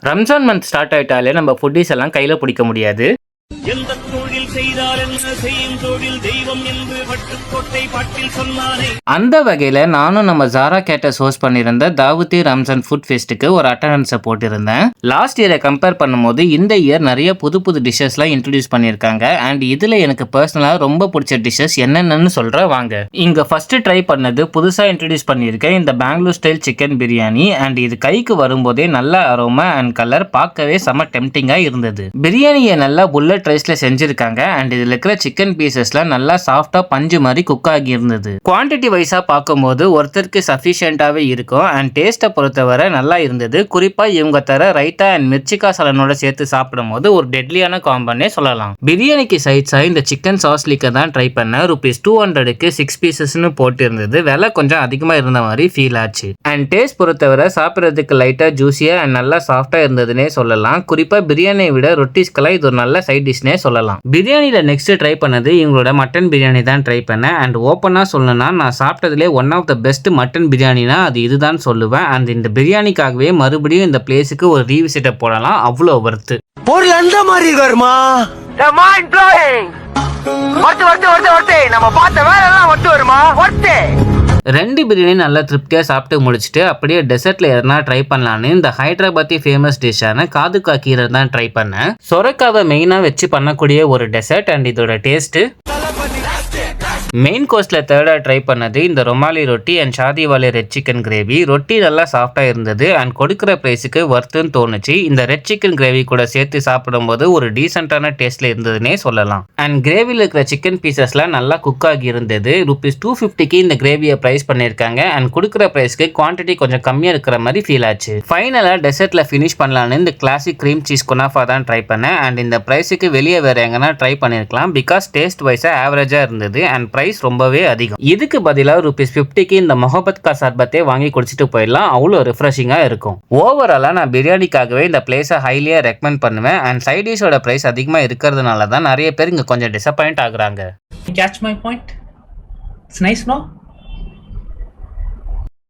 Ramzan month start ஆயிட்டாலே நம்ம foodies எல்லாம் கையில பிடிக்க முடியாது. எந்த தொழில் செய்தால் என்ன செய்யும் தொழில் தெய்வம் என்று பட்டுக்கோட்டை பாட்டில் சொன்னானே. அந்த வகையில நானும் நம்ம ஜாரா கேட்டர்ஸ் ஹோஸ்ட் பண்ணியிருந்த தாவூதி ரம்ஜான் ஃபுட் ஃபெஸ்ட்டுக்கு ஒரு அட்டண்டன்ஸை போட்டிருந்தேன். லாஸ்ட் இயரை கம்பேர் பண்ணும்போது இந்த இயர் நிறைய புது புது டிஷ்ஷஸ்லாம் இன்ட்ரடியூஸ் பண்ணியிருக்காங்க. அண்ட் இதுல எனக்கு பர்சனலாக ரொம்ப பிடிச்ச டிஷ்ஷஸ் என்னென்னு சொல்றேன் வாங்க. இங்க ஃபர்ஸ்ட் ட்ரை பண்ணது புதுசா இன்ட்ரடியூஸ் பண்ணியிருக்கேன் இந்த Bangalore style chicken biryani. And இது கைக்கு வரும்போதே நல்ல அரோமா அண்ட் கலர் பார்க்கவே செம டெம்டிங்கா இருந்தது. பிரியாணியை நல்லா புல்லட் ரைஸ்ல செஞ்சிருக்காங்க. அண்ட் இதுல இருக்கிற சிக்கன் பீசஸ்லாம் நல்லா சாஃப்டா பஞ்சு மாதிரி குக் ஆகி இருந்தது. குவான்டிட்டி வைஸா பார்க்கும்போது ஒருத்தருக்கு சஃபிஷியன்டாவே இருக்கும். அண்ட் டேஸ்ட்டை பொறுத்தவரை நல்லா இருந்தது. குறிப்பா இவங்க தர ரைத்தா அண்ட் மிர்ச்சிக்கா சலனோட சேர்த்து சாப்பிடும் போது ஒரு டெட்லியான காம்பனே சொல்லலாம். பிரியாணிக்கு சைட்ஸா இந்த சிக்கன் சாஸ்லிக்க தான் ட்ரை பண்ண. ₹200க்கு 6 பீசஸ்னு போட்டு இருந்தது. விலை கொஞ்சம் அதிகமா இருந்த மாதிரி ஃபீல் ஆச்சு. அண்ட் டேஸ்ட் பொறுத்தவரை சாப்பிட்றதுக்கு லைட்டா ஜூசியா அண்ட் நல்லா சாஃப்டா இருந்ததுன்னே சொல்லலாம். குறிப்பா பிரியாணியை விட ரொட்டிஸ்கெல்லாம் இது ஒரு நல்ல சைட் டிஷ்னே சொல்லலாம். பிரியாணியில நெக்ஸ்ட் ட்ரை பண்ணது இவங்களோட மட்டன் பிரியாணி தான் ட்ரை பண்ணேன். அண்ட் ஓப்பனா சொல்லணும்னா நான் சாப்பிட்டதுலேயே one of the best mutton பிரியாணினா அது இதுதான் சொல்லுவேன். அண்ட் இந்த பிரியாணிக்காகவே மறுபடியும் இந்த பிளேஸுக்கு ஒரு ரீவிசிட்டை போடலாம். அவ்வளோ வர்த்து. ஒரு அந்த மாதிரி இருக்காருமா. Mind blowing. ஒருத்தே நம்ம பார்த்த வேலை எல்லாம் ஒட்டு வருமா? ஒருத்தே 2 பிரியாணி நல்லா திருப்தியா சாப்பிட்டு முடிச்சுட்டு அப்படியே டெசர்ட்ல எதனா ட்ரை பண்ணலான்னு இந்த ஹைதராபாத்தி ஃபேமஸ் டிஷ்ஷான காதுகா கீரை தான் ட்ரை பண்ணேன். சொரக்காவை மெயினா வச்சு பண்ணக்கூடிய ஒரு டெசர்ட். அண்ட் இதோட டேஸ்ட் மெயின் கோர்ஸ்ல தேர்டா ட்ரை பண்ணது இந்த ரொமாலி ரொட்டி அண்ட் ஷாதிவாலே ரெட் சிக்கன் கிரேவி. ரொட்டி நல்லா சாஃப்டா இருந்தது அண்ட் கொடுக்குற பிரைஸுக்கு வர்த்துன்னு தோணுச்சு. இந்த ரெட் சிக்கன் கிரேவி கூட சேர்த்து சாப்பிடும்போது ஒரு டீசென்டான டேஸ்ட்ல இருந்ததுன்னே சொல்லலாம். அண்ட் கிரேவியில் இருக்கிற சிக்கன் பீசஸ்லாம் நல்லா குக் ஆகி இருந்தது. ₹250க்கு இந்த கிரேவியை பிரைஸ் பண்ணியிருக்காங்க. அண்ட் கொடுக்குற பிரைஸ்க்கு குவான்டிட்டி கொஞ்சம் கம்மியா இருக்கிற மாதிரி ஃபீல் ஆச்சு. ஃபைனலா டெசர்ட்ல ஃபினிஷ் பண்ணலான்னு இந்த கிளாசிக் கிரீம் சீஸ் குனாஃபா தான் ட்ரை பண்ணேன். அண்ட் இந்த பிரைஸுக்கு வெளியே வேற எங்கன்னா ட்ரை பண்ணிருக்கலாம். பிகாஸ் டேஸ்ட் வைஸா ஆவரேஜா இருந்தது அண்ட் பிரைஸ் ரொம்பவே அதிகம். இதுக்கு பதிலாக ₹50க்கு இந்த மொஹபத் கா சர்பத்தே வாங்கி குடிச்சிட்டு போயிடலாம். அவ்வளோ ரிஃப்ரெஷிங்கா இருக்கும். ஓவராலா நான் பிரியாணிக்காகவே இந்த பிளேஸை ஹைலியா ரெக்கமெண்ட் பண்ணுவேன். அண்ட் சைட் டிஷோட பிரைஸ் அதிகமா இருக்கிறதுனால தான் நிறைய பேர் இங்க கொஞ்சம் டிசப்பாயிண்ட் ஆகுறாங்க. Catch my point? It's nice, no?